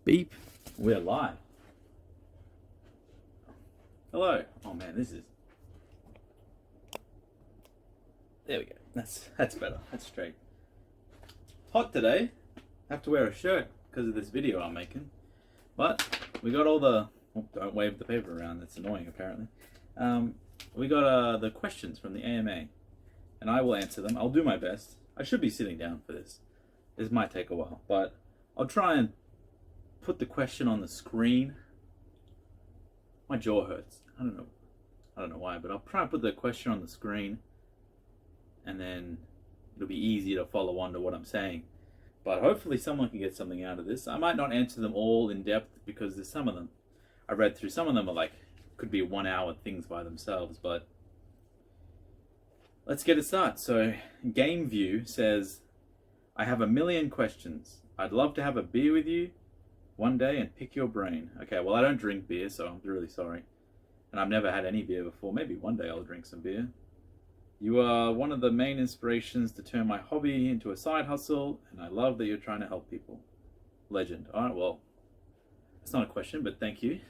Beep. We're live. Hello. Oh man, this is... There we go. That's better. That's straight. Hot today. I have to wear a shirt because of this video I'm making. But we got all the... Oh, don't wave the paper around. That's annoying apparently. We got the questions from the AMA. And I will answer them. I'll do my best. I should be sitting down for this. This might take a while. But I'll try and put the question on the screen. My jaw hurts. I don't know why, but I'll try and put the question on the screen, and then it'll be easier to follow on to what I'm saying. But hopefully someone can get something out of this. I might not answer them all in depth because there's some of them I read through. Some of them are like, could be 1 hour things by themselves, but let's get it started. So Game View says, I have a million questions. I'd love to have a beer with you one day and pick your brain. Okay, well I don't drink beer, so I'm really sorry. And I've never had any beer before. Maybe one day I'll drink some beer. You are one of the main inspirations to turn my hobby into a side hustle, and I love that you're trying to help people. Legend. Alright, well, it's not a question, but thank you.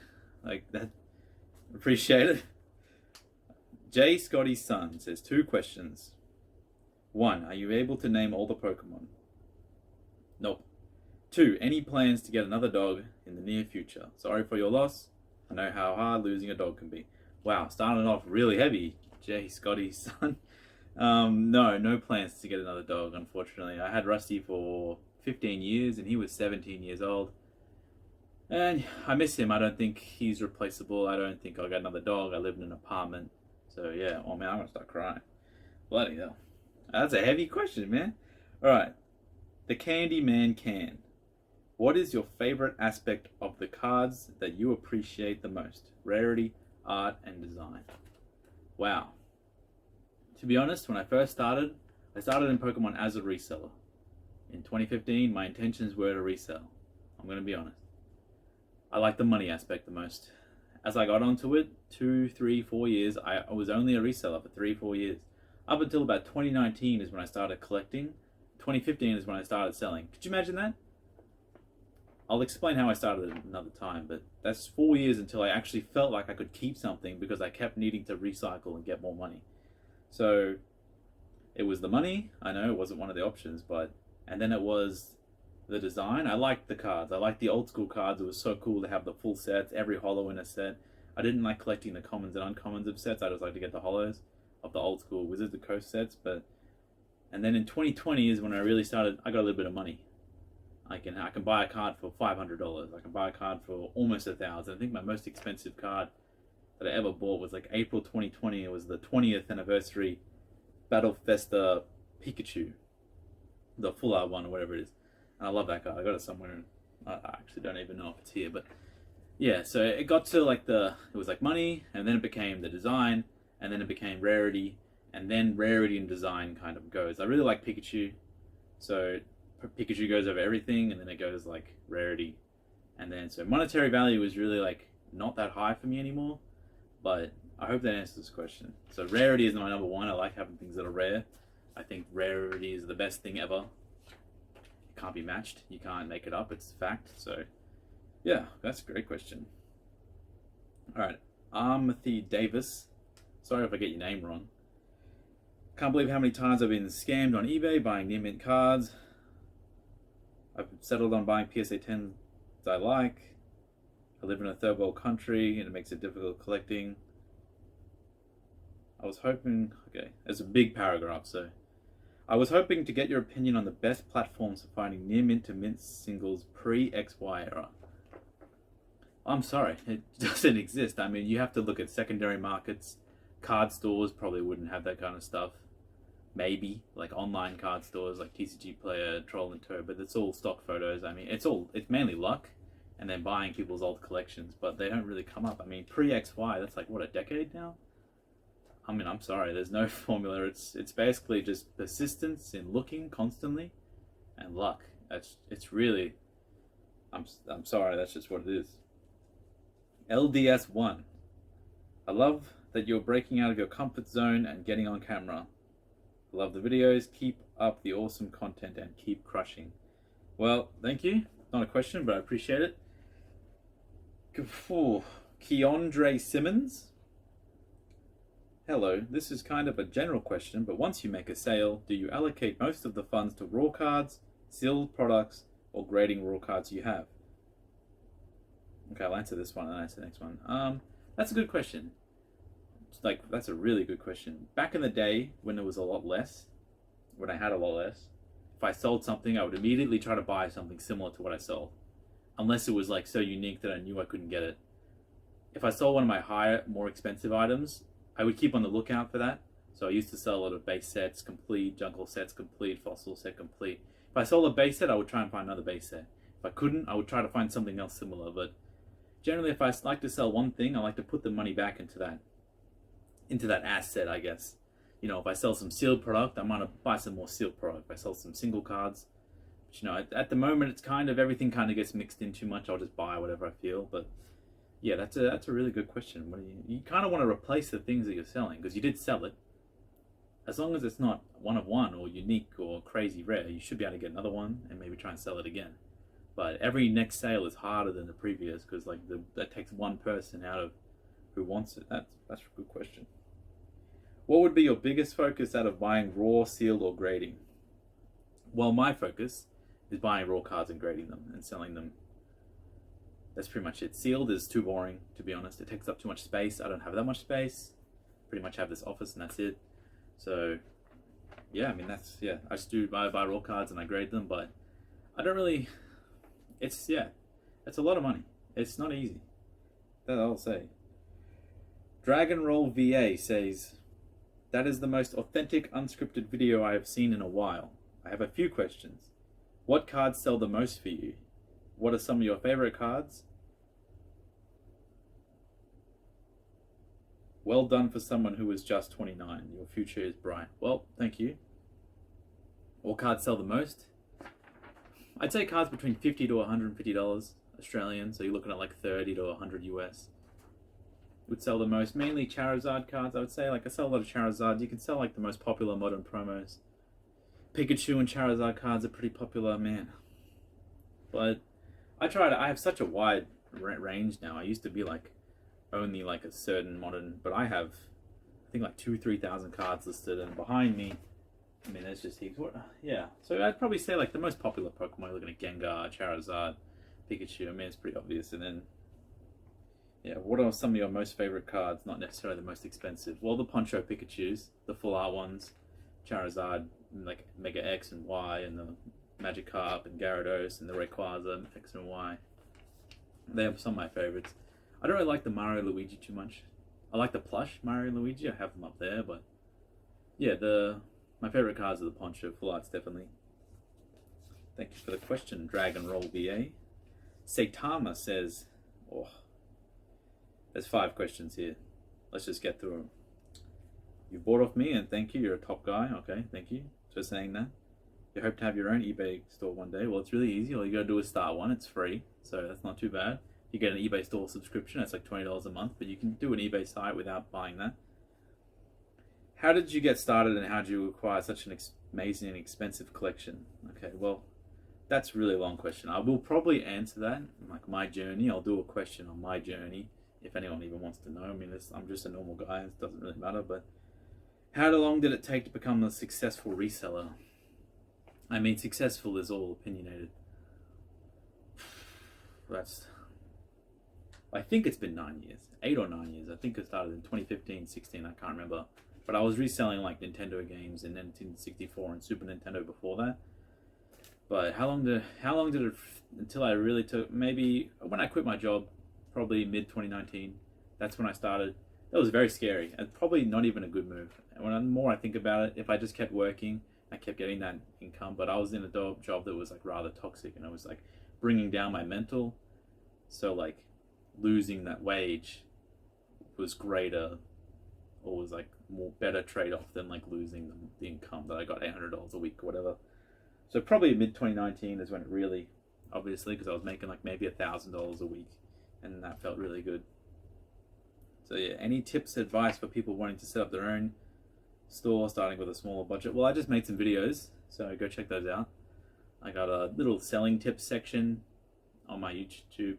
Like that, appreciate it. J. Scotty's son says 2 questions. 1, are you able to name all the Pokemon? Nope. 2, any plans to get another dog in the near future? Sorry for your loss. I know how hard losing a dog can be. Wow, starting off really heavy, J. Scotty's son. No plans to get another dog, unfortunately. I had Rusty for 15 years and he was 17 years old. And I miss him. I don't think he's replaceable. I don't think I'll get another dog. I live in an apartment. So yeah, oh man, I'm gonna start crying. Bloody hell. That's a heavy question, man. Alright. TheCandyManCan. What is your favorite aspect of the cards that you appreciate the most? Rarity, art, and design. Wow. To be honest, when I first started, I started in Pokemon as a reseller. In 2015, my intentions were to resell. I'm going to be honest. I like the money aspect the most. As I got onto it, 2, 3, 4 years, I was only a reseller for 3, 4 years. Up until about 2019 is when I started collecting. 2015 is when I started selling. Could you imagine that? I'll explain how I started at another time, but that's 4 years until I actually felt like I could keep something because I kept needing to recycle and get more money. So it was the money. I know it wasn't one of the options, and then it was the design. I liked the cards. I liked the old school cards. It was so cool to have the full sets, every holo in a set. I didn't like collecting the commons and uncommons of sets. I just like to get the holos of the old school Wizards of the Coast sets. And then in 2020 is when I really started. I got a little bit of money. I can buy a card for $500. I can buy a card for almost $1,000. I think my most expensive card that I ever bought was like April 2020. It was the 20th anniversary Battle Festa Pikachu, the full art one or whatever it is. And I love that card. I got it somewhere. And I actually don't even know if it's here, but yeah. So it got to like it was like money, and then it became the design, and then it became rarity, and then rarity and design kind of goes. I really like Pikachu, so Pikachu goes over everything, and then it goes like rarity, and then so monetary value is really like not that high for me anymore. But I hope that answers this question. So rarity is my number 1. I like having things that are rare. I think rarity is the best thing ever. It can't be matched. You can't make it up. It's fact. So yeah, that's a great question. All right, Armathy Davis. Sorry if I get your name wrong. Can't believe how many times I've been scammed on eBay buying near mint cards. I've settled on buying PSA 10s I like. I live in a third world country and it makes it difficult collecting. I was hoping... Okay, there's a big paragraph, so... I was hoping to get your opinion on the best platforms for finding near mint to mint singles pre-XY era. I'm sorry, it doesn't exist. I mean, you have to look at secondary markets. Card stores probably wouldn't have that kind of stuff. Maybe like online card stores like TCG Player, Troll and Toe, but it's all stock photos. I mean, it's mainly luck and then buying people's old collections, but they don't really come up. I mean, pre-XY, that's like what, a decade now? I mean, I'm sorry, there's no formula. It's basically just persistence in looking constantly and luck. It's really, I'm sorry, that's just what it is. LDS1. I love that you're breaking out of your comfort zone and getting on camera. Love the videos. Keep up the awesome content and keep crushing. Well, thank you. Not a question, but I appreciate it. Keandre Simmons. Hello, this is kind of a general question, but once you make a sale, do you allocate most of the funds to raw cards, sealed products, or grading raw cards you have? Okay, I'll answer this one and answer the next one. That's a good question. That's a really good question. Back in the day, when there was a lot less, when I had a lot less, if I sold something, I would immediately try to buy something similar to what I sold. Unless it was like so unique that I knew I couldn't get it. If I sold one of my higher, more expensive items, I would keep on the lookout for that. So I used to sell a lot of base sets, complete, jungle sets, complete, fossil set, complete. If I sold a base set, I would try and find another base set. If I couldn't, I would try to find something else similar. But generally, if I like to sell one thing, I like to put the money back into that asset, I guess. You know, if I sell some sealed product, I might buy some more sealed product. If I sell some single cards, but, you know, at the moment, it's kind of, everything kind of gets mixed in too much. I'll just buy whatever I feel. But yeah, that's a really good question. You kind of want to replace the things that you're selling, because you did sell it. As long as it's not one of one or unique or crazy rare, you should be able to get another one and maybe try and sell it again. But every next sale is harder than the previous, because like that takes one person out of who wants it. That's a good question. What would be your biggest focus out of buying raw, sealed, or grading? Well, my focus is buying raw cards and grading them and selling them. That's pretty much it. Sealed is too boring, to be honest. It takes up too much space. I don't have that much space. Pretty much have this office and that's it. So, yeah, I mean, I just do buy raw cards and I grade them, but I don't really, it's a lot of money. It's not easy. That I'll say. DragonrolIVA says, that is the most authentic, unscripted video I have seen in a while. I have a few questions. What cards sell the most for you? What are some of your favorite cards? Well done for someone who is just 29. Your future is bright. Well, thank you. What cards sell the most? I'd say cards between $50 to $150 Australian, so you're looking at like 30 to 100 US. Would sell the most. Mainly Charizard cards, I would say. Like, I sell a lot of Charizard. You can sell like the most popular modern promos. Pikachu and Charizard cards are pretty popular, man. But I have such a wide range now. I used to be like only like a certain modern, but I have, I think like 2,000-3,000 cards listed, and behind me, I mean, there's just heaps. Yeah, so I'd probably say like the most popular Pokemon, you're looking at Gengar, Charizard, Pikachu. I mean, it's pretty obvious. And then, yeah, what are some of your most favorite cards? Not necessarily the most expensive. Well, the Poncho Pikachus, the full art ones, Charizard, like Mega X and Y, and the Magikarp and Gyarados and the Rayquaza X and Y. They are some of my favorites. I don't really like the Mario Luigi too much. I like the plush Mario Luigi. I have them up there, but yeah, my favorite cards are the Poncho full arts, definitely. Thank you for the question, DragonrolIVA. Saitama says, oh, there's 5 questions here. Let's just get through them. You bought off me, and thank you. You're a top guy. Okay, thank you for saying that. You hope to have your own eBay store one day. Well, it's really easy. All you gotta do is start one. It's free, so that's not too bad. You get an eBay store subscription. It's like $20 a month, but you can do an eBay site without buying that. How did you get started, and how did you acquire such an amazing and expensive collection? Okay, well, that's a really long question. I will probably answer that, like my journey. I'll do a question on my journey, if anyone even wants to know. I mean, I'm just a normal guy. It doesn't really matter, but how long did it take to become a successful reseller? I mean, successful is all opinionated. I think it's been 9 years, 8 or 9 years. I think it started in 2015, 16, I can't remember. But I was reselling like Nintendo games in 1964 and Super Nintendo before that. But how long did it, until I really took, maybe when I quit my job, probably mid-2019, that's when I started. That was very scary, and probably not even a good move. And when the more I think about it, if I just kept working, I kept getting that income, but I was in a job that was like rather toxic, and it was like bringing down my mental. So like losing that wage was greater, or was like more better trade-off than like losing the income that I got $800 a week or whatever. So probably mid-2019 is when it really, obviously, because I was making like maybe $1,000 a week, and that felt really good. So yeah, any tips, advice for people wanting to set up their own store, starting with a smaller budget? Well, I just made some videos, so go check those out. I got a little selling tips section on my YouTube.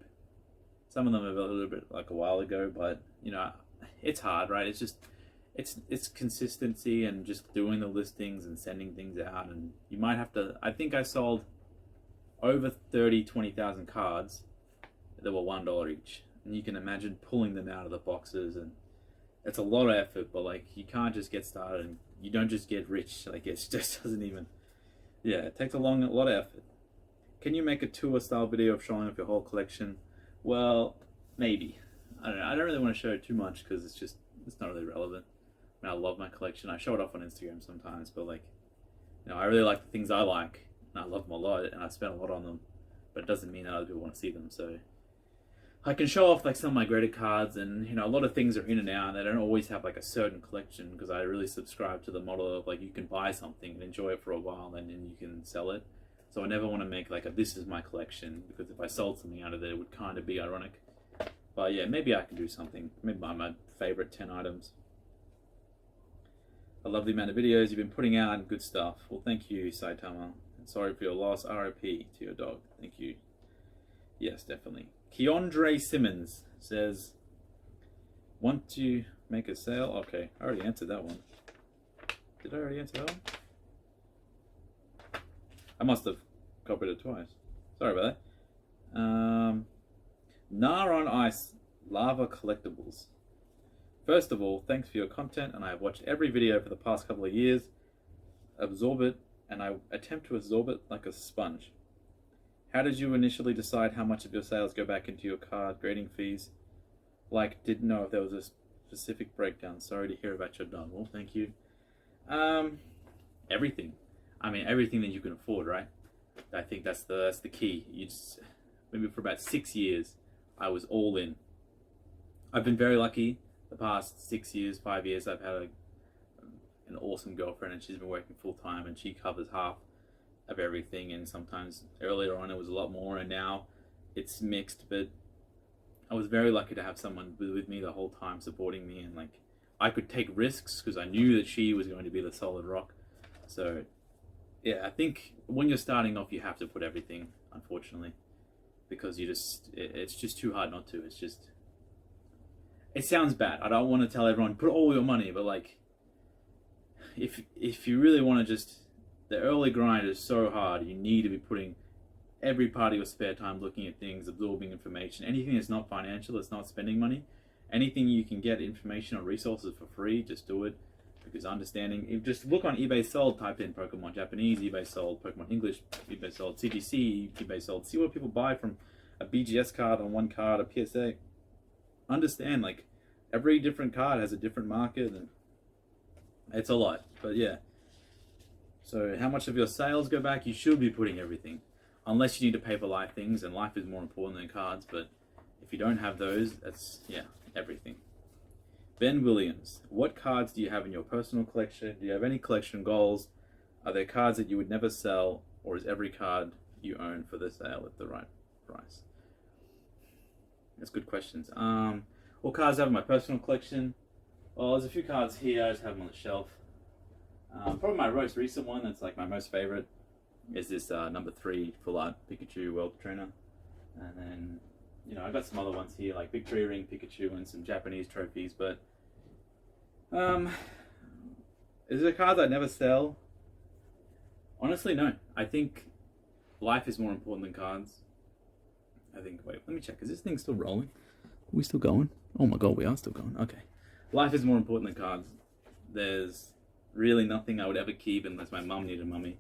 Some of them are a little bit like a while ago, but you know, it's hard, right? It's just it's consistency and just doing the listings and sending things out, and you might have to. I think I sold over 20,000 cards that were $1 each, and you can imagine pulling them out of the boxes, and it's a lot of effort. But like, you can't just get started, and you don't just get rich. Like, it just doesn't even. Yeah, it takes a lot of effort. Can you make a tour style video of showing off your whole collection? Well, maybe. I don't know. I don't really want to show too much because it's not really relevant. I mean, I love my collection. I show it off on Instagram sometimes, but like, you know, I really like the things I like, and I love them a lot, and I spend a lot on them. But it doesn't mean that other people want to see them. So I can show off like some of my graded cards, and you know, a lot of things are in and out. And they don't always have like a certain collection, because I really subscribe to the model of like, you can buy something and enjoy it for a while, and then you can sell it. So I never want to make like a this is my collection, because if I sold something out of it, it would kind of be ironic. But yeah, maybe I can do something. Maybe my favorite 10 items. I love the amount of videos you've been putting out and good stuff. Well, thank you, Saitama. And sorry for your loss. RIP to your dog. Thank you. Yes, definitely. Keandre Simmons says, want to make a sale? Okay, I already answered that one. Did I already answer that one? I must have copied it twice. Sorry about that. Gnar on Ice Lava Collectibles. First of all, thanks for your content, and I have watched every video for the past couple of years. Absorb it, and I attempt to absorb it like a sponge. How did you initially decide how much of your sales go back into your card grading fees? Like, didn't know if there was a specific breakdown. Sorry to hear about your dog. Well, thank you. Everything. I mean, everything that you can afford, right? I think that's the key. You just, maybe for about 6 years, I was all in. I've been very lucky. The past 6 years, 5 years, I've had an awesome girlfriend, and she's been working full time, and she covers half of everything. And sometimes earlier on it was a lot more, and now it's mixed. But I was very lucky to have someone with me the whole time, supporting me, and like, I could take risks because I knew that she was going to be the solid rock. So yeah, I think when you're starting off, you have to put everything, unfortunately, because it's just too hard not to. It's just, it sounds bad. I don't want to tell everyone put all your money, but like, if you really want to just, the early grind is so hard. You need to be putting every part of your spare time looking at things, absorbing information. Anything that's not financial, that's not spending money, anything you can get information or resources for free, just do it. Because understanding, if just look on eBay sold, type in Pokemon Japanese, eBay sold, Pokemon English, eBay sold, CGC, eBay sold. See what people buy from a BGS card on one card, a PSA. Understand, like, every different card has a different market, and it's a lot. But yeah. So how much of your sales go back? You should be putting everything. Unless you need to pay for life things, and life is more important than cards. But if you don't have those, that's, yeah, everything. Ben Williams, what cards do you have in your personal collection? Do you have any collection goals? Are there cards that you would never sell, or is every card you own for the sale at the right price? That's good questions. What cards I have in my personal collection? Well, there's a few cards here. I just have them on the shelf. Probably my most recent one, that's like my most favorite, is this number 3 Full Art Pikachu World Trainer. And then, you know, I've got some other ones here, like Big Tree Ring Pikachu and some Japanese trophies, but is there cards I'd never sell? Honestly, no. I think life is more important than cards. I think, wait, let me check. Is this thing still rolling? Are we still going? Oh my god, we are still going. Okay. Life is more important than cards. There's really nothing I would ever keep unless my mum needed money.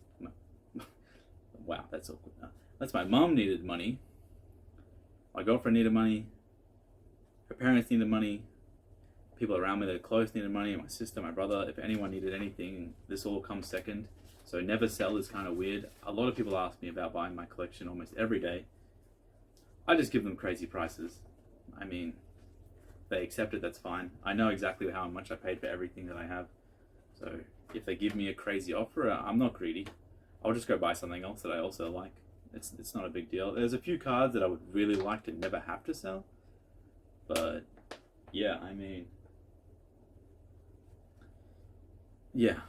Wow, that's awkward. Unless my mum needed money. My girlfriend needed money, her parents needed money, people around me that are close needed money, my sister, my brother, if anyone needed anything, this all comes second. So never sell is kind of weird. A lot of people ask me about buying my collection almost every day. I just give them crazy prices. I mean, if they accept it, that's fine. I know exactly how much I paid for everything that I have. So if they give me a crazy offer, I'm not greedy. I'll just go buy something else that I also like. It's not a big deal. There's a few cards that I would really like to never have to sell. But, yeah, I mean, yeah.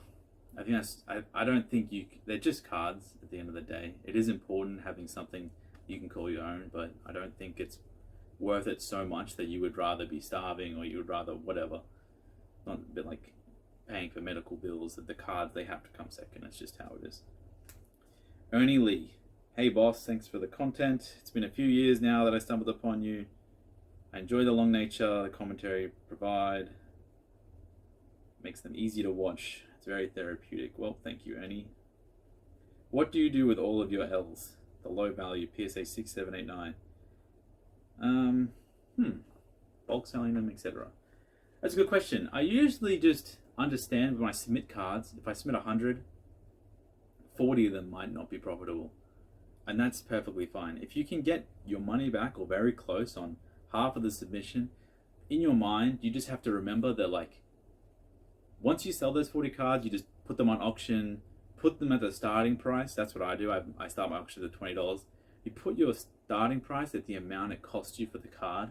I think that's, I don't think they're just cards at the end of the day. It is important having something you can call your own, but I don't think it's worth it so much that you would rather be starving, or you would rather whatever. Not a bit like paying for medical bills, that the cards, they have to come second. It's just how it is. Ernie Lee. Hey boss, thanks for the content. It's been a few years now that I stumbled upon you. I enjoy the long nature the commentary provide. Makes them easy to watch. It's very therapeutic. Well, thank you, Ernie. What do you do with all of your L's? The low value PSA 6, 7, 8, 9. Bulk selling them, etc. That's a good question. I usually just understand when I submit cards, if I submit 100, 40 of them might not be profitable. And that's perfectly fine. If you can get your money back or very close on half of the submission, in your mind, you just have to remember that, like, once you sell those 40 cards, you just put them on auction, put them at the starting price. That's what I do. I start my auction at $20. You put your starting price at the amount it costs you for the card.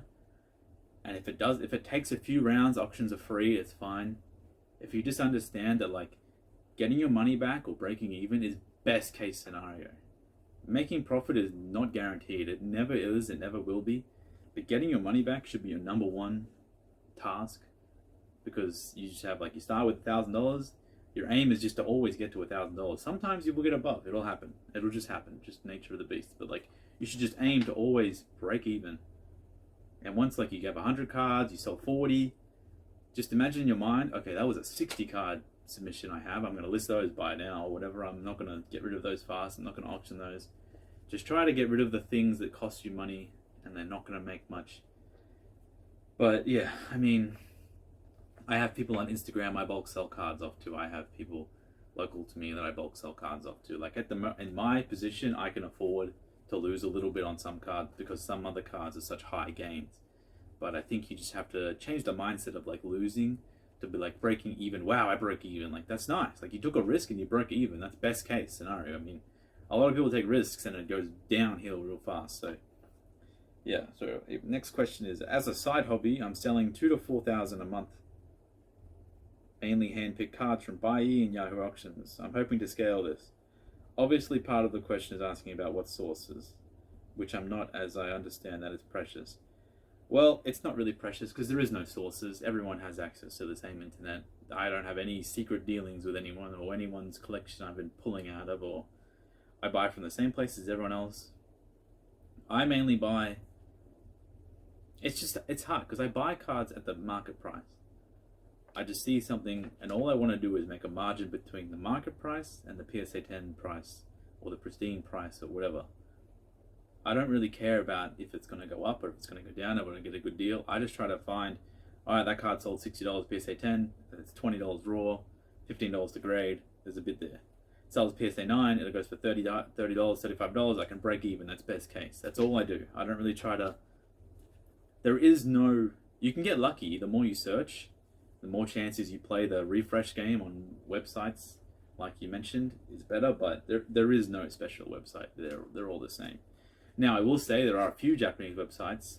And if it takes a few rounds, auctions are free, it's fine. If you just understand that, like, getting your money back or breaking even is best case scenario. Making profit is not guaranteed. It never is, it never will be. But getting your money back should be your number one task, because you just have, like, you start with $1,000. Your aim is just to always get to $1,000. Sometimes you will get above. It'll happen. It'll just happen. Just nature of the beast. But, like, you should just aim to always break even. And once, like, you have 100 cards, you sell 40, just imagine in your mind, okay, that was a 60 card submission I have. I'm going to list those by now or whatever. I'm not going to get rid of those fast. I'm not going to auction those. Just try to get rid of the things that cost you money and they're not going to make much. But yeah, I mean, I have people on Instagram I bulk sell cards off to. I have people local to me that I bulk sell cards off to. Like, in my position, I can afford to lose a little bit on some cards because some other cards are such high gains. But I think you just have to change the mindset of, like, losing to be like breaking even. Wow, I broke even. Like, that's nice. Like, you took a risk and you broke even. That's best case scenario. I mean, a lot of people take risks and it goes downhill real fast. So yeah. So next question is, as a side hobby, I'm selling 2,000 to 4,000 a month. Mainly handpicked cards from Buyee and Yahoo Auctions. I'm hoping to scale this. Obviously, part of the question is asking about what sources, which I'm not, as I understand that it's precious. Well, it's not really precious because there is no sources. Everyone has access to the same internet. I don't have any secret dealings with anyone or anyone's collection I've been pulling out of, or I buy from the same place as everyone else. I mainly buy... It's hard because I buy cards at the market price. I just see something and all I want to do is make a margin between the market price and the PSA 10 price or the pristine price or whatever. I don't really care about if it's going to go up or if it's going to go down or when I get a good deal. I just try to find, all right, that card sold $60 PSA 10, it's $20 raw, $15 to grade, there's a bit there. It sells PSA 9, it goes for $30, $35, I can break even, that's best case. That's all I do. I don't really try to, there is no, you can get lucky. The more you search, the more chances you play the refresh game on websites, like you mentioned, is better, but there is no special website. They're all the same. Now, I will say there are a few Japanese websites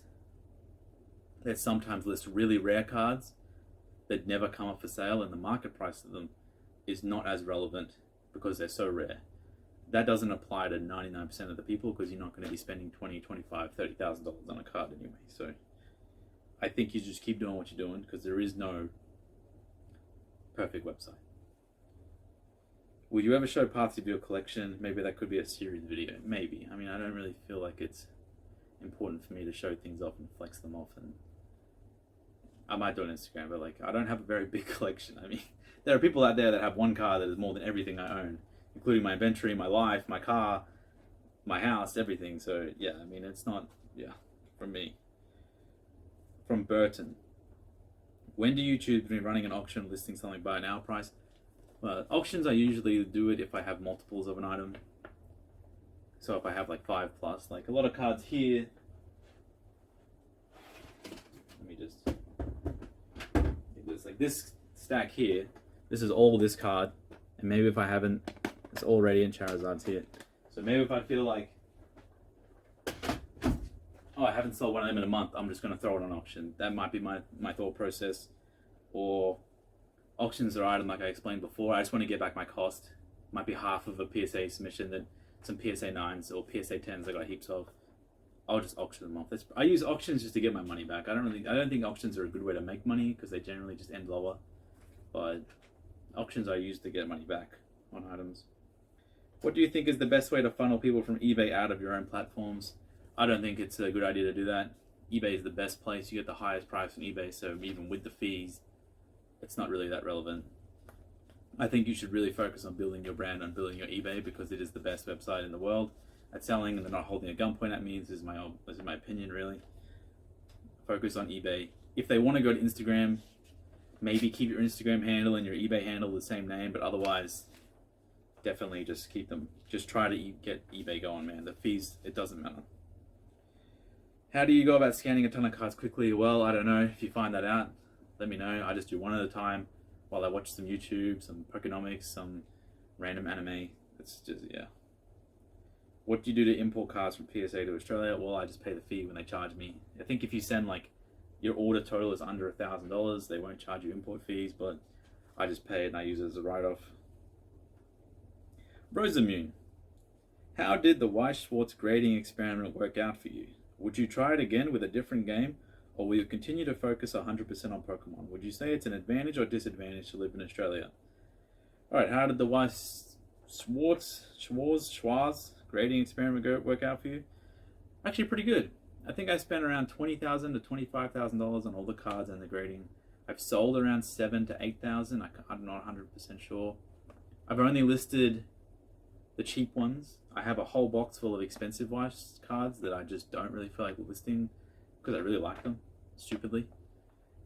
that sometimes list really rare cards that never come up for sale, and the market price of them is not as relevant because they're so rare. That doesn't apply to 99% of the people because you're not going to be spending $20,000, $25,000, $30,000 on a card anyway. So I think you just keep doing what you're doing because there is no perfect website. Would you ever show parts of your collection? Maybe that could be a series video. Maybe. I mean, I don't really feel like it's important for me to show things off and flex them off. And I might do it on Instagram, but, like, I don't have a very big collection. I mean, there are people out there that have one car that is more than everything I own, including my inventory, my life, my car, my house, everything. So, yeah, I mean, it's not, yeah, from me. From Burton. When do you choose between running an auction and listing something by an hour price? Auctions, I usually do it if I have multiples of an item. So if I have like 5+, like a lot of cards here. Let me just get this, like this stack here. This is all this card, and maybe if I haven't, it's already in Charizard's here. So maybe if I feel like, oh, I haven't sold one of them in a month, I'm just going to throw it on auction. That might be my thought process. Or auctions are item like I explained before. I just want to get back my cost. Might be half of a PSA submission that some PSA 9s or PSA 10s I got heaps of. I'll just auction them off. I use auctions just to get my money back. I don't think auctions are a good way to make money because they generally just end lower. But auctions I use to get money back on items. What do you think is the best way to funnel people from eBay out of your own platforms? I don't think it's a good idea to do that. eBay is the best place. You get the highest price on eBay, so even with the fees, it's not really that relevant. I think you should really focus on building your brand and building your eBay because it is the best website in the world at selling, and they're not holding a gunpoint at me. This is my opinion, really. Focus on eBay. If they want to go to Instagram, maybe keep your Instagram handle and your eBay handle the same name, but otherwise, definitely just keep them. Just try to get eBay going, man. The fees, it doesn't matter. How do you go about scanning a ton of cards quickly? Well, I don't know. If you find that out, let me know. I just do one at a time while I watch some YouTube, some Pokenomics, some random anime. It's just, yeah. What do you do to import cards from PSA to Australia? Well, I just pay the fee when they charge me. I think if you send, like, your order total is under $1,000, they won't charge you import fees, but I just pay it and I use it as a write-off. Rosamune, how did the Weiss Schwarz grading experiment work out for you? Would you try it again with a different game, or will you continue to focus 100% on Pokemon? Would you say it's an advantage or disadvantage to live in Australia? Alright, how did the Weiss Schwarz grading experiment work out for you? Actually pretty good. I think I spent around $20,000 to $25,000 on all the cards and the grading. I've sold around $7,000 to $8,000. I'm not 100% sure. I've only listed the cheap ones. I have a whole box full of expensive Weiss cards that I just don't really feel like listing because I really like them, stupidly.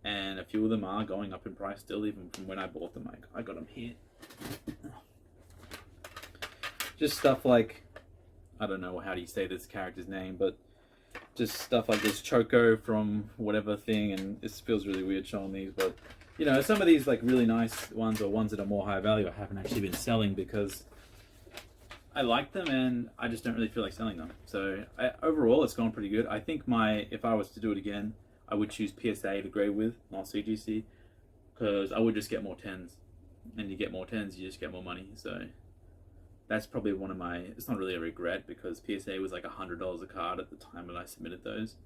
And a few of them are going up in price still, even from when I bought them. I got them here. Just stuff like, I don't know how do you say this character's name, but just stuff like this Choco from whatever thing, and it feels really weird showing these, but you know, some of these like really nice ones or ones that are more high value I haven't actually been selling because I like them and I just don't really feel like selling them. So overall it's gone pretty good. I think if I was to do it again, I would choose PSA to grade with, not CGC, because I would just get more 10s, and you get more 10s, you just get more money. So that's probably one of my, it's not really a regret because PSA was like $100 a card at the time when I submitted those.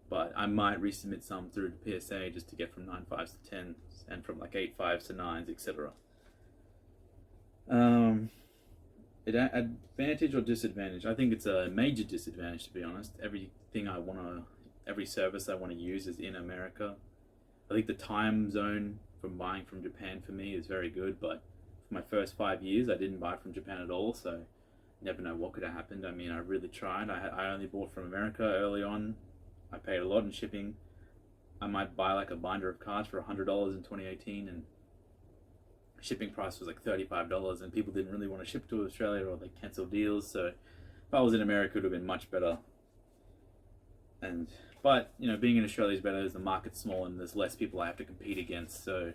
But I might resubmit some through the PSA just to get from 9.5s to 10s and from like 8.5s to 9s, etc. Advantage or disadvantage? I think it's a major disadvantage, to be honest. Every service I want to use is in America. I think the time zone from buying from Japan for me is very good, but for my first 5 years I didn't buy from Japan at all, so never know what could have happened. I mean, I really tried. I only bought from America early on. I paid a lot in shipping. I might buy like a binder of cards for $100 in 2018, and shipping price was like $35, and people didn't really want to ship to Australia or they canceled deals. So if I was in America, it would have been much better. But you know, being in Australia is better as the market's small and there's less people I have to compete against. So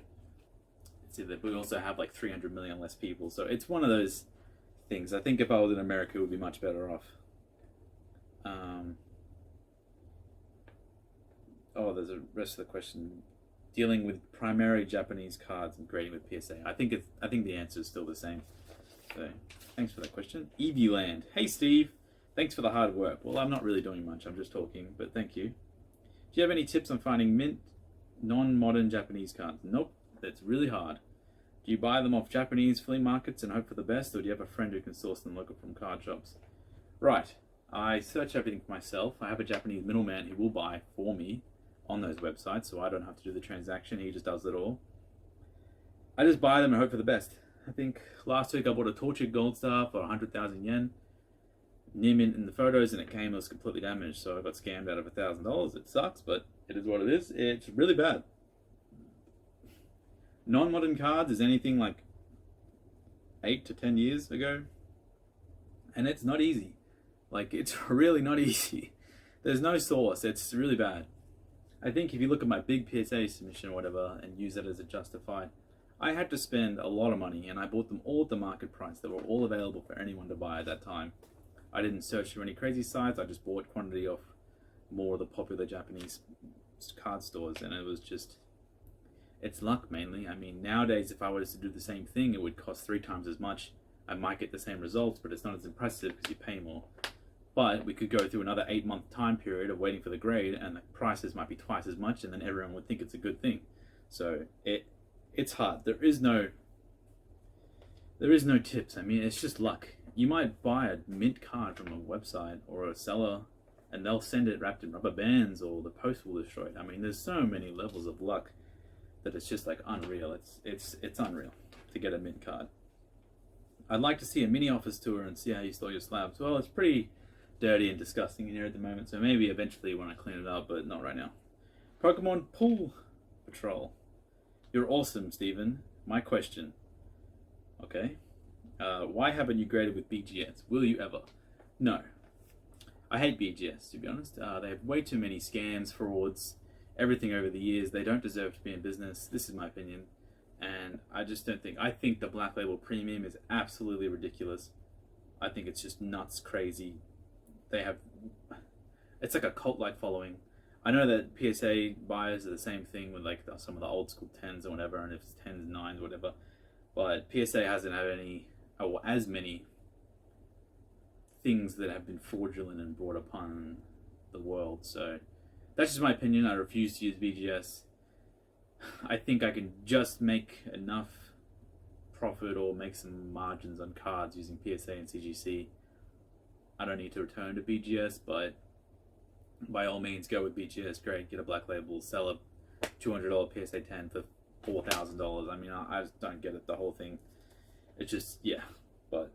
it's either, we also have like 300 million less people. So it's one of those things. I think if I was in America, it would be much better off. There's a rest of the question. Dealing with primary Japanese cards and grading with PSA. I think the answer is still the same. So thanks for that question. Eeveeland. Hey Steve, thanks for the hard work. Well, I'm not really doing much. I'm just talking, but thank you. Do you have any tips on finding mint, non-modern Japanese cards? Nope, that's really hard. Do you buy them off Japanese flea markets and hope for the best, or do you have a friend who can source them local from card shops? Right. I search everything for myself. I have a Japanese middleman who will buy for me on those websites, so I don't have to do the transaction. He just does it all. I just buy them and hope for the best. I think last week I bought a Tortured Gold Star for 100,000 yen. Near mint in the photos, and it was completely damaged, so I got scammed out of $1,000. It sucks, but it is what it is. It's really bad. Non-modern cards is anything like 8 to 10 years ago, and it's not easy. Like, it's really not easy. There's no source. It's really bad. I think if you look at my big PSA submission or whatever and use that as a justified, I had to spend a lot of money, and I bought them all at the market price. They were all available for anyone to buy at that time. I didn't search through any crazy sites. I just bought quantity off more of the popular Japanese card stores, and it was just, it's luck mainly. I mean, nowadays if I was to do the same thing, it would cost 3 times as much. I might get the same results, but it's not as impressive because you pay more. But we could go through another 8-month time period of waiting for the grade, and the prices might be twice as much, and then everyone would think it's a good thing. So it's hard. There is no tips. I mean, it's just luck. You might buy a mint card from a website or a seller, and they'll send it wrapped in rubber bands, or the post will destroy it. I mean, there's so many levels of luck that it's just like unreal. It's unreal to get a mint card. I'd like to see a mini office tour and see how you store your slabs. Well, it's pretty dirty and disgusting in here at the moment, so maybe eventually when I clean it up, but not right now. Pokemon Pool Patrol. You're awesome, Steven. My question. Okay. Why haven't you graded with BGS? Will you ever? No. I hate BGS, to be honest. They have way too many scams, frauds, everything over the years. They don't deserve to be in business. This is my opinion. And I just don't think... I think the Black Label Premium is absolutely ridiculous. I think it's just nuts, crazy. They have... It's like a cult-like following. I know that PSA buyers are the same thing with like some of the old school 10s or whatever, and if it's 10s, 9s, whatever. But PSA hasn't had any, or as many, things that have been fraudulent and brought upon the world. So that's just my opinion. I refuse to use BGS. I think I can just make enough profit or make some margins on cards using PSA and CGC. I don't need to return to BGS, but by all means go with BGS. Great, get a Black Label, sell a $200 PSA 10 for $4,000. I mean, I just don't get it, the whole thing. It's just, yeah, but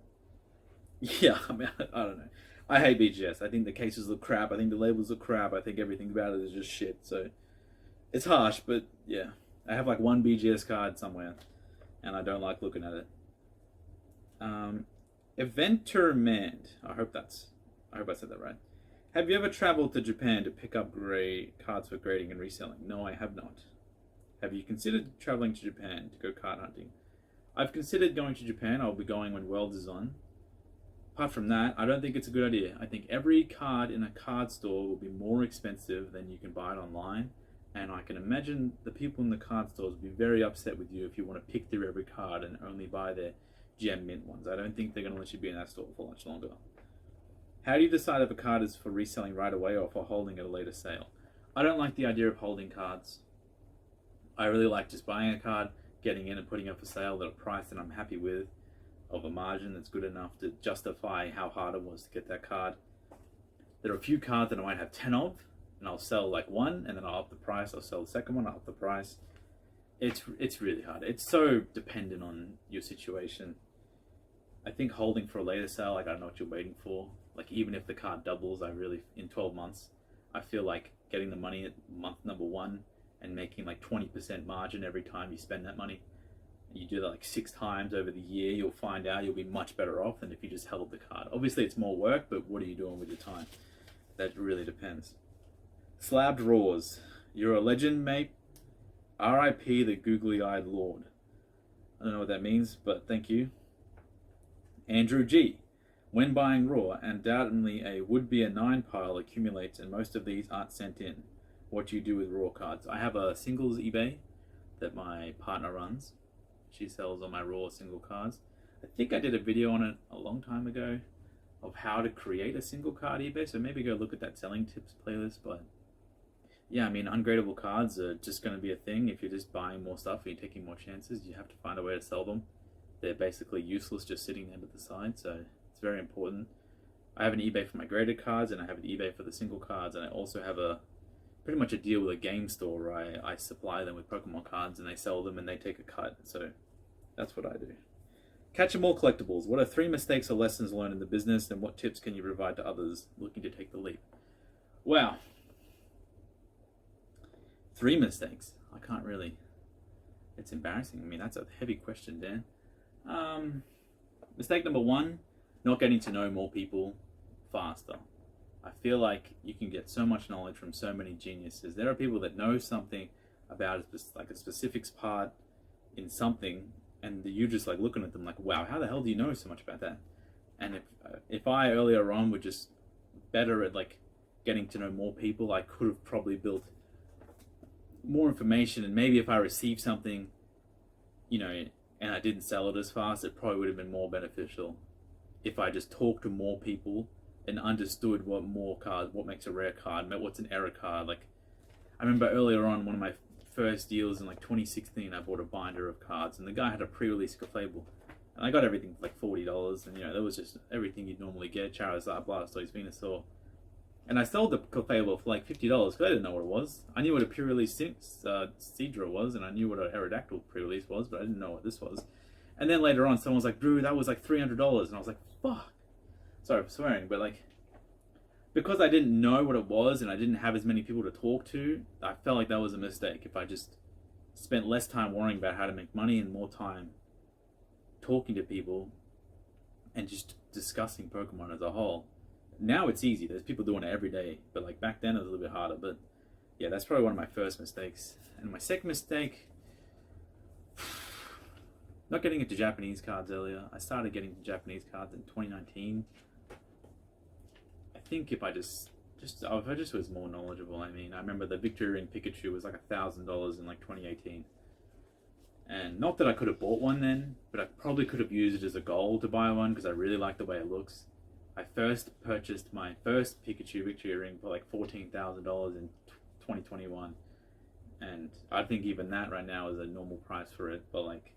yeah, I mean, I don't know. I hate BGS. I think the cases look crap. I think the labels look crap. I think everything about it is just shit. So it's harsh, but yeah. I have like one BGS card somewhere, and I don't like looking at it. Eventermand. I hope I said that right. Have you ever traveled to Japan to pick up cards for grading and reselling? No, I have not. Have you considered traveling to Japan to go card hunting? I've considered going to Japan. I'll be going when Worlds is on. Apart from that, I don't think it's a good idea. I think every card in a card store will be more expensive than you can buy it online. And I can imagine the people in the card stores will be very upset with you if you want to pick through every card and only buy their gem mint ones. I don't think they're going to let you be in that store for much longer. How do you decide if a card is for reselling right away or for holding at a later sale? I don't like the idea of holding cards. I really like just buying a card, getting in and putting it for sale at a price that I'm happy with, of a margin that's good enough to justify how hard it was to get that card. There are a few cards that I might have 10 of, and I'll sell like one, and then I'll up the price. I'll sell the second one, I'll up the price. It's really hard. It's so dependent on your situation. I think holding for a later sale, like I don't know what you're waiting for. Like even if the card doubles, in 12 months, I feel like getting the money at month number 1 and making like 20% margin every time you spend that money. You do that like 6 times over the year, you'll find out you'll be much better off than if you just held the card. Obviously it's more work, but what are you doing with your time? That really depends. Slabbed Roars. You're a legend, mate. R.I.P. the googly-eyed lord. I don't know what that means, but thank you. Andrew G. When buying raw, undoubtedly a would-be a 9 pile accumulates and most of these aren't sent in. What do you do with raw cards? I have a singles eBay that my partner runs. She sells all my raw single cards. I think I did a video on it a long time ago of how to create a single card eBay, so maybe go look at that selling tips playlist. But yeah, I mean, ungradable cards are just going to be a thing. If you're just buying more stuff and you're taking more chances, you have to find a way to sell them. They're basically useless just sitting there to the side, so it's very important. I have an eBay for my graded cards, and I have an eBay for the single cards, and I also have pretty much a deal with a game store where I supply them with Pokemon cards and they sell them and they take a cut. So that's what I do. KetchumAllCollectibles. What are 3 mistakes or lessons learned in the business, and what tips can you provide to others looking to take the leap? Wow. 3 mistakes. I can't really... It's embarrassing. I mean, that's a heavy question, Dan. Mistake number 1, not getting to know more people faster. I feel like you can get so much knowledge from so many geniuses. There are people that know something about a specifics part in something, and you're just like looking at them like, wow, how the hell do you know so much about that? And if I earlier on were just better at like getting to know more people, I could have probably built more information, and maybe if I received something, and I didn't sell it as fast, it probably would have been more beneficial if I just talked to more people and understood what makes a rare card, what's an error card. Like, I remember earlier on, one of my first deals in like 2016, I bought a binder of cards, and the guy had a pre-release Clefable, and I got everything for like $40, and there was just everything you'd normally get: Charizard, Blastoise, Venusaur. And I sold the Clefable for like $50 because I didn't know what it was. I knew what a pre-release Seadra was, and I knew what an Aerodactyl pre-release was, but I didn't know what this was. And then later on, someone was like, "Drew, that was like $300," and I was like, "Fuck." Sorry for swearing, but like, because I didn't know what it was and I didn't have as many people to talk to, I felt like that was a mistake. If I just spent less time worrying about how to make money and more time talking to people and just discussing Pokemon as a whole. Now it's easy. There's people doing it every day, but like back then it was a little bit harder. But yeah, that's probably one of my first mistakes. And my second mistake, not getting into Japanese cards earlier. I started getting Japanese cards in 2019. I think if I just was more knowledgeable. I mean, I remember the Victory Ring Pikachu was like $1,000 in like 2018. And not that I could have bought one then, but I probably could have used it as a goal to buy one because I really like the way it looks. I first purchased my first Pikachu Victory Ring for like $14,000 in 2021. And I think even that right now is a normal price for it. But like,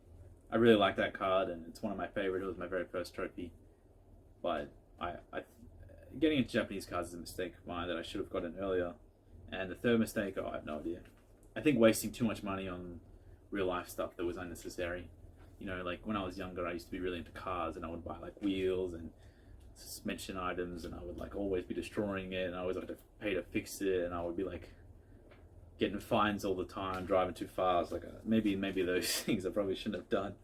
I really like that card, and it's one of my favorite. It was my very first trophy. But getting into Japanese cards is a mistake of mine that I should have gotten earlier. And the third mistake, I have no idea. I think wasting too much money on real life stuff that was unnecessary. Like when I was younger, I used to be really into cars, and I would buy like wheels and suspension items, and I would like always be destroying it, and I always had to pay to fix it, and I would be like getting fines all the time, driving too fast. Like maybe those things I probably shouldn't have done.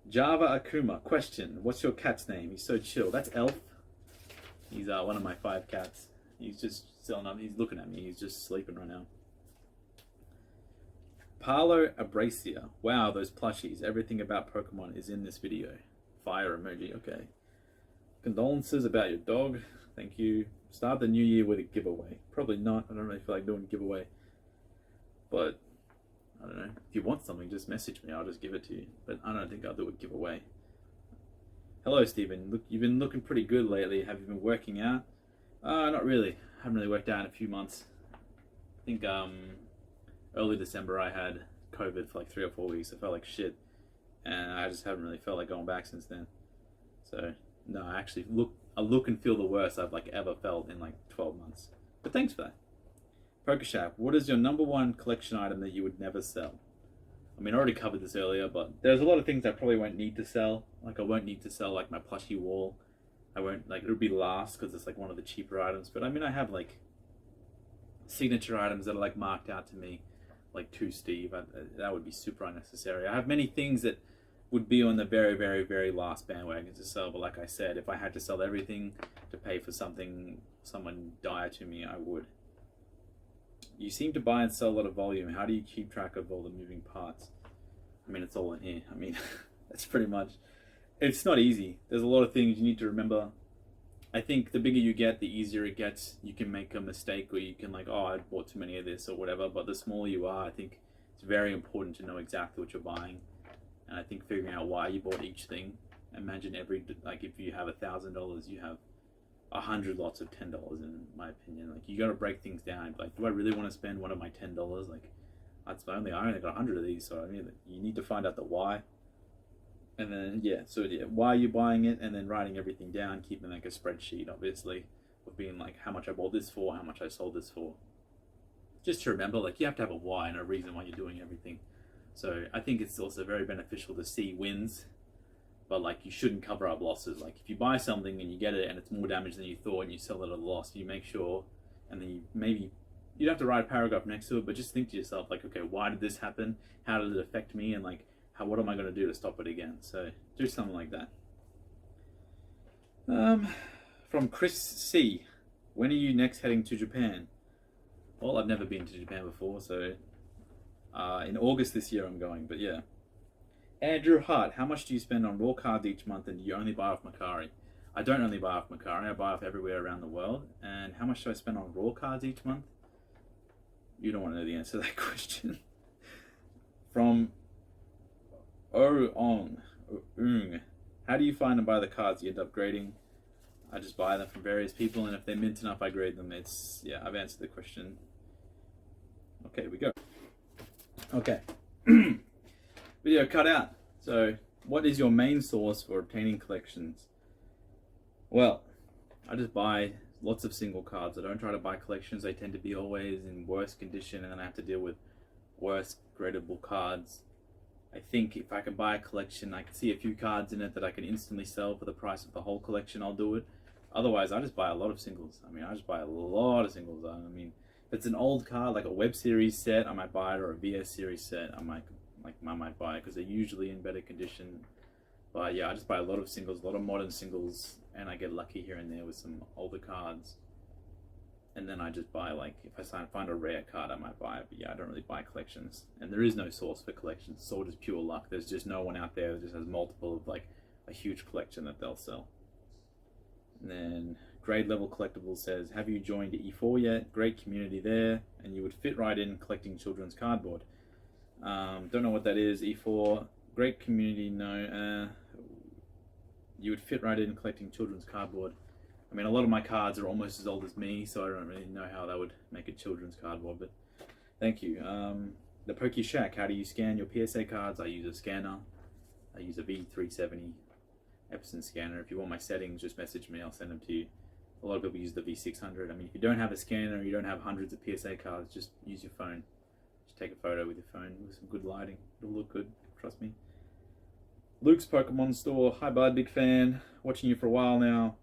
Java Akuma, question: what's your cat's name? He's so chill. That's Elf. He's one of my 5 cats. He's just still up. He's looking at me. He's just sleeping right now. Paolo Abracia. Wow, those plushies. Everything about Pokemon is in this video. Fire emoji. Okay. Condolences about your dog. Thank you. Start the new year with a giveaway. Probably not. I don't really feel like doing a giveaway. But, I don't know. If you want something, just message me. I'll just give it to you. But I don't think I'll do a giveaway. Hello, Stephen. Look, you've been looking pretty good lately. Have you been working out? Not really. I haven't really worked out in a few months. I think early December I had COVID for like 3 or 4 weeks. I felt like shit. And I just haven't really felt like going back since then. So, no, I actually look and feel the worst I've like ever felt in like 12 months. But thanks for that. PokeShack, what is your #1 collection item that you would never sell? I mean, I already covered this earlier, but there's a lot of things I probably won't need to sell. Like, I won't need to sell, like, my plushie wall. I won't, like, it'll be last because it's, like, one of the cheaper items. But, I mean, I have, like, signature items that are, like, marked out to me, like, to Steve. That would be super unnecessary. I have many things that would be on the very, very, very last bandwagon to sell. But, like I said, if I had to sell everything to pay for something, someone dire to me, I would. You seem to buy and sell a lot of volume. How do you keep track of all the moving parts? I mean, it's all in here. I mean, that's pretty much... It's not easy. There's a lot of things you need to remember. I think the bigger you get, the easier it gets. You can make a mistake, or you can like, oh, I bought too many of this or whatever. But the smaller you are, I think it's very important to know exactly what you're buying. And I think figuring out why you bought each thing. Imagine like if you have $1,000, you have 100 lots of $10, in my opinion. Like, you got to break things down. Like, do I really want to spend one of my $10? Like, I only got 100 of these, so I mean, you need to find out the why. And then, why are you buying it? And then writing everything down, keeping like a spreadsheet, obviously, of being like, how much I bought this for, how much I sold this for. Just to remember, like, you have to have a why and a reason why you're doing everything. So I think it's also very beneficial to see wins, but like, you shouldn't cover up losses. Like, if you buy something and you get it and it's more damage than you thought and you sell it at a loss, you make sure, and then you don't have to write a paragraph next to it, but just think to yourself, like, okay, why did this happen? How did it affect me? And like, what am I going to do to stop it again? So do something like that. From Chris C. When are you next heading to Japan? Well, I've never been to Japan before, so in August this year I'm going, but yeah. Andrew Hart, how much do you spend on raw cards each month, and do you only buy off Mercari? I don't only buy off Mercari, I buy off everywhere around the world. And how much do I spend on raw cards each month? You don't want to know the answer to that question. From Ong, how do you find and buy the cards you end up grading? I just buy them from various people, and if they're mint enough, I grade them. It's, yeah, I've answered the question. Okay, we go. Okay. Video cut out. So, what is your main source for obtaining collections? Well, I just buy lots of single cards. I don't try to buy collections. They tend to be always in worse condition, and then I have to deal with worse gradable cards. I think if I can buy a collection, I can see a few cards in it that I can instantly sell for the price of the whole collection, I'll do it. Otherwise, I just buy a lot of singles. I mean, I just buy a lot of singles. I mean, if it's an old card, like a web series set, I might buy it, or a VS series set, I might buy it, because they're usually in better condition. But yeah, I just buy a lot of singles, a lot of modern singles, and I get lucky here and there with some older cards. And then I just buy, like, if I find a rare card, I might buy it. But yeah, I don't really buy collections. And there is no source for collections. It's all just pure luck. There's just no one out there that just has multiple of, like, a huge collection that they'll sell. And then Grade Level Collectibles says, have you joined E4 yet? Great community there, and you would fit right in collecting children's cardboard. Don't know what that is. E4, great community, no. You would fit right in collecting children's cardboard. I mean, a lot of my cards are almost as old as me, so I don't really know how that would make it children's cardboard, but thank you. ThePokeShack, how do you scan your PSA cards? I use a scanner. I use a V370 Epson scanner. If you want my settings, just message me, I'll send them to you. A lot of people use the V600. I mean, if you don't have a scanner, you don't have hundreds of PSA cards, just use your phone. Just take a photo with your phone with some good lighting. It'll look good, trust me. Luke's Pokemon Store. Hi bud, big fan. Watching you for a while now.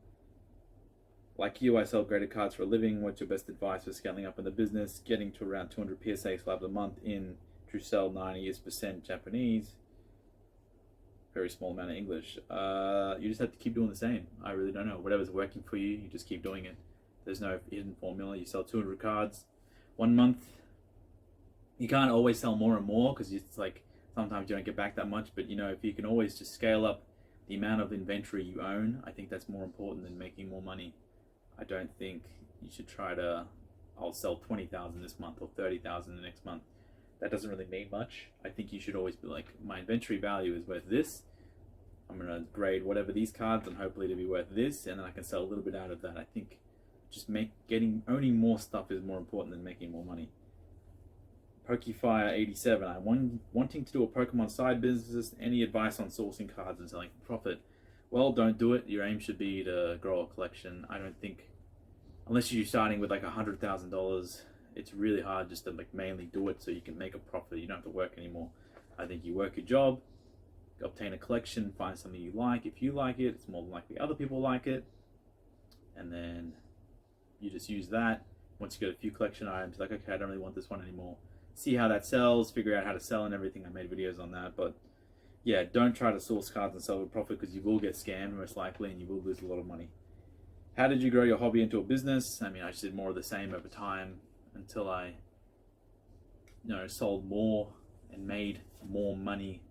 Like you, I sell graded cards for a living. What's your best advice for scaling up in the business? Getting to around 200 PSA slabs a month in to sell 90% Japanese. Very small amount of English. You just have to keep doing the same. I really don't know. Whatever's working for you, you just keep doing it. There's no hidden formula. You sell 200 cards 1 month. You can't always sell more and more, because it's like sometimes you don't get back that much. But you know, if you can always just scale up the amount of inventory you own, I think that's more important than making more money. I don't think you should try to, I'll sell 20,000 this month or 30,000 the next month. That doesn't really mean much. I think you should always be like, my inventory value is worth this. I'm going to grade whatever these cards and hopefully to be worth this, and then I can sell a little bit out of that. I think just owning more stuff is more important than making more money. Pokefire87, I'm wanting to do a Pokemon side business. Any advice on sourcing cards and selling for profit? Well, don't do it. Your aim should be to grow a collection. I don't think, unless you're starting with like $100,000, it's really hard just to like mainly do it so you can make a profit. You don't have to work anymore. I think you work your job, obtain a collection, find something you like. If you like it, it's more than likely other people like it, and then you just use that. Once you get a few collection items, like, okay, I don't really want this one anymore. See how that sells, figure out how to sell and everything. I made videos on that, but yeah, don't try to source cards and sell with profit, because you will get scammed most likely and you will lose a lot of money. How did you grow your hobby into a business? I mean, I just did more of the same over time until I, sold more and made more money,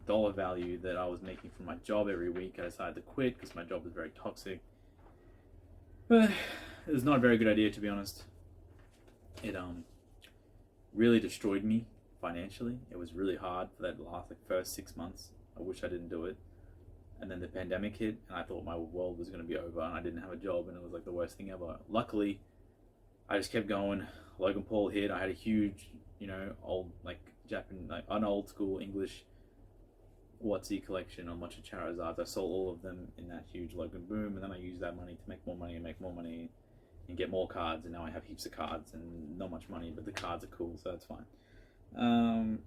dollar value, that I was making from my job every week. I decided to quit because my job was very toxic. But it was not a very good idea, to be honest. It really destroyed me financially. It was really hard for that first 6 months. I wish I didn't do it. And then the pandemic hit, and I thought my world was going to be over, and I didn't have a job, and it was like the worst thing ever. Luckily, I just kept going. Logan Paul hit. I had a huge, old, an old school English WotC collection on a bunch of Charizards. I sold all of them in that huge Logan boom, and then I used that money to make more money and get more cards, and now I have heaps of cards and not much money, but the cards are cool, so that's fine.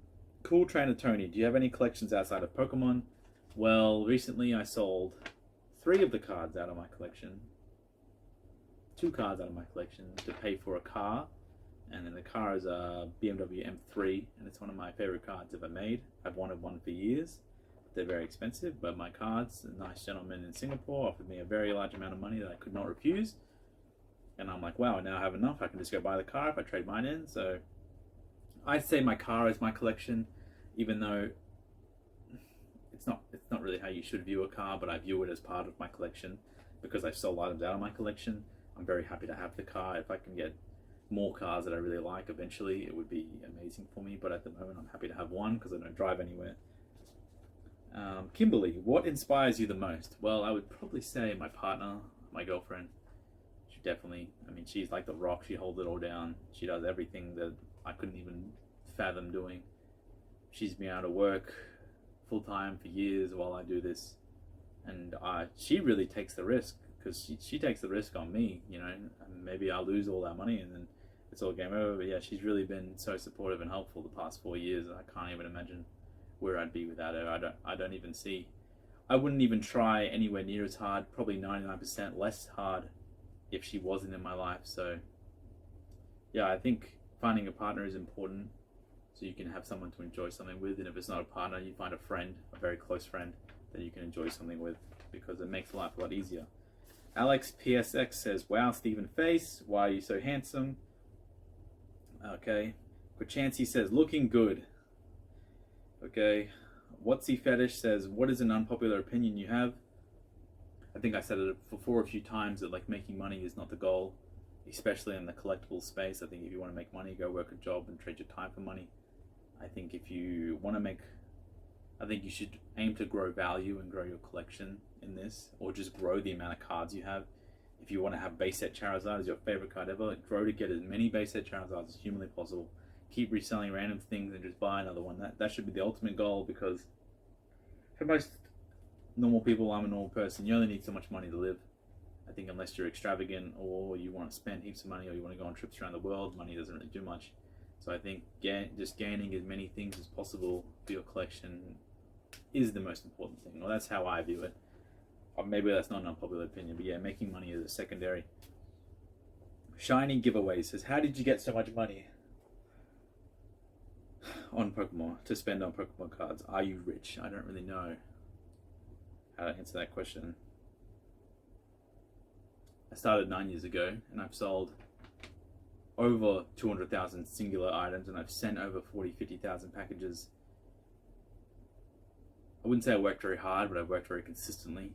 Cool Trainer Tony, do you have any collections outside of Pokemon? Well, recently I sold 3 of the cards out of my collection. 2 cards out of my collection to pay for a car, and then the car is a BMW M3, and it's one of my favorite cards ever made. I've wanted one for years. They're very expensive, but my cards, a nice gentleman in Singapore offered me a very large amount of money that I could not refuse. And I'm like, wow, now I have enough. I can just go buy the car if I trade mine in. So I'd say my car is my collection, even though it's not really how you should view a car, but I view it as part of my collection because I've sold items out of my collection. I'm very happy to have the car. If I can get more cars that I really like eventually, it would be amazing for me. But at the moment, I'm happy to have one because I don't drive anywhere. Kimberley, what inspires you the most? Well, I would probably say my partner. my girlfriend. She definitely, I mean, she's like the rock. She holds it all down. She does everything that I couldn't even fathom doing. She's been out of work full time for years while I do this, and she really takes the risk, because she takes the risk on me, you know. And maybe I'll lose all that money and then it's all game over. But yeah, she's really been so supportive and helpful the past 4 years. I can't even imagine where I'd be without her. I don't even see. I wouldn't even try anywhere near as hard, probably 99% less hard, if she wasn't in my life. So yeah, I think finding a partner is important, so you can have someone to enjoy something with. And if it's not a partner, you find a friend, a very close friend that you can enjoy something with, because it makes life a lot easier. Alex PSX says, wow, Stephen Face, why are you so handsome? Okay. Quachancy says, looking good. Okay. wotcfetish says, what is an unpopular opinion you have? I think I said it before a few times that like making money is not the goal, especially in the collectible space. I think if you want to make money, go work a job and trade your time for money. I think if you want to I think you should aim to grow value and grow your collection in this, or just grow the amount of cards you have. If you want to have base set Charizard as your favorite card ever, grow to get as many base set Charizards as humanly possible. Keep reselling random things and just buy another one. That should be the ultimate goal, because for most normal people, I'm a normal person, you only need so much money to live. I think unless you're extravagant or you want to spend heaps of money or you want to go on trips around the world, money doesn't really do much. So I think just gaining as many things as possible for your collection is the most important thing. Well, that's how I view it. Or maybe that's not an unpopular opinion, but yeah, making money is a secondary. Shiny Giveaway says, how did you get so much money on Pokemon to spend on Pokemon cards? Are you rich? I don't really know how to answer that question. I started 9 years ago and I've sold over 200,000 singular items, and I've sent over 50,000 packages. I wouldn't say I worked very hard, but I've worked very consistently.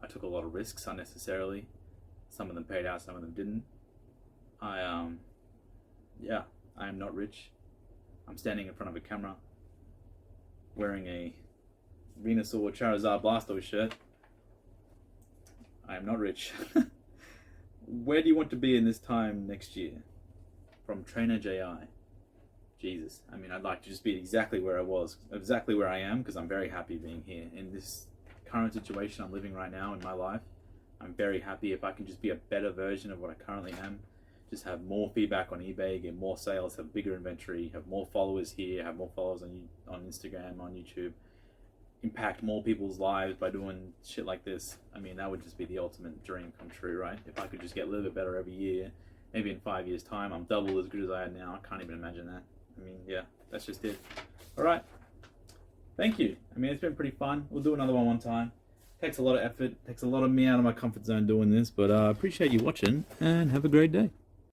I took a lot of risks unnecessarily. Some of them paid out, some of them didn't. I am not rich. I'm standing in front of a camera wearing a Venusaur Charizard Blastoise shirt. I am not rich. Where do you want to be in this time next year? From Trainer JI. Jesus. I mean, I'd like to just be exactly where I was, exactly where I am, because I'm very happy being here. In this current situation I'm living right now in my life, I'm very happy if I can just be a better version of what I currently am. Just have more feedback on eBay, get more sales, have bigger inventory, have more followers here, have more followers on Instagram, on YouTube, impact more people's lives by doing shit like this. I mean, that would just be the ultimate dream come true, right? If I could just get a little bit better every year, maybe in 5 years' time, I'm double as good as I am now. I can't even imagine that. I mean, yeah, that's just it. All right. Thank you. I mean, it's been pretty fun. We'll do another one time. Takes a lot of effort. Takes a lot of me out of my comfort zone doing this, but I appreciate you watching, and have a great day.